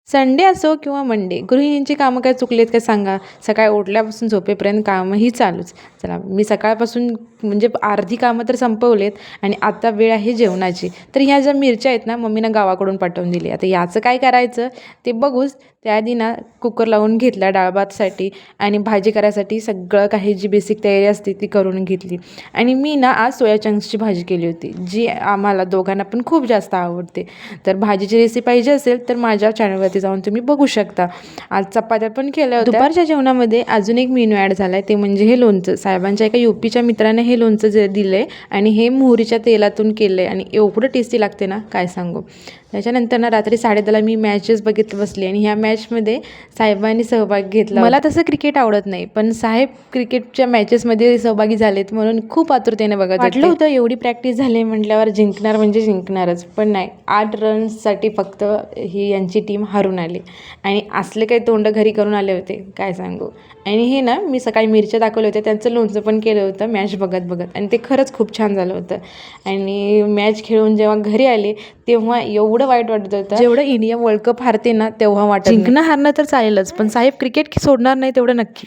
Sunday असो किंवा Monday, गृहिणींची कामं काय चुकलीत का सांगा. सकाळी उठल्यापासून झोपेपर्यंत कामं ही चालूच. चला, मी सकाळपासून म्हणजे अर्धी कामं तर संपवलेत आणि आता वेळ आहे जेवणाची. तर ह्या ज्या मिरच्या आहेत ना, मम्मीनं गावाकडून पाठवून दिली. आता याचं काय करायचं ते बघूच. त्याआधी ना कुकर लावून घेतला डाळ भातसाठी आणि भाजी करायसाठी सगळं काही जी बेसिक तयारी असते ती करून घेतली. आणि मी ना आज सोया चंक्सची भाजी केली होती, जी आम्हाला दोघांना पण खूप जास्त आवडते. तर भाजीची रेसिपी पाहिजे असेल तर माझ्या चॅनलवरती जाऊन तुम्ही बघू शकता. आज चपात्या पण केल्या होत्या. दुपारच्या जेवणामध्ये अजून एक मेनू ॲड झाला आहे, ते म्हणजे हे लोणचं. साहेबांच्या एका UPच्या मित्राने हे लोणचं जे दिलं आहे आणि हे मोहरीच्या तेलातून केलं आहे आणि एवढं टेस्टी लागते ना काय सांगू. त्याच्यानंतर ना रात्री 10:30ला मी मॅचेस बघित बसली आणि ह्या मॅचमध्ये साहेबांनी सहभाग घेतला. मला तसं क्रिकेट आवडत नाही, पण साहेब क्रिकेटच्या मॅचेसमध्ये सहभागी झालेत म्हणून खूप आतुरतेने बघत वाटलं होतं. एवढी प्रॅक्टिस झाली म्हटल्यावर जिंकणार म्हणजे जिंकणारच, पण नाही. 8 रन्ससाठी फक्त ही यांची टीम हारून आली आणि असले काही तोंड घरी करून आले होते काय सांगू. आणि हे ना मी सकाळी मिरच्या दाखवल्या होत्या, त्यांचं लोणचं पण केलं होतं मॅच बघत बघत आणि ते खरंच खूप छान झालं होतं. आणि मॅच खेळून जेव्हा घरी आले तेव्हा एवढं वाईट वाटत होतं. जेवढं इंडिया वर्ल्ड कप हारते ना तेव्हा वाटत. जिंकणं हारणं तर चालेलच, पण साहेब क्रिकेट सोडणार नाही तेवढं नक्की.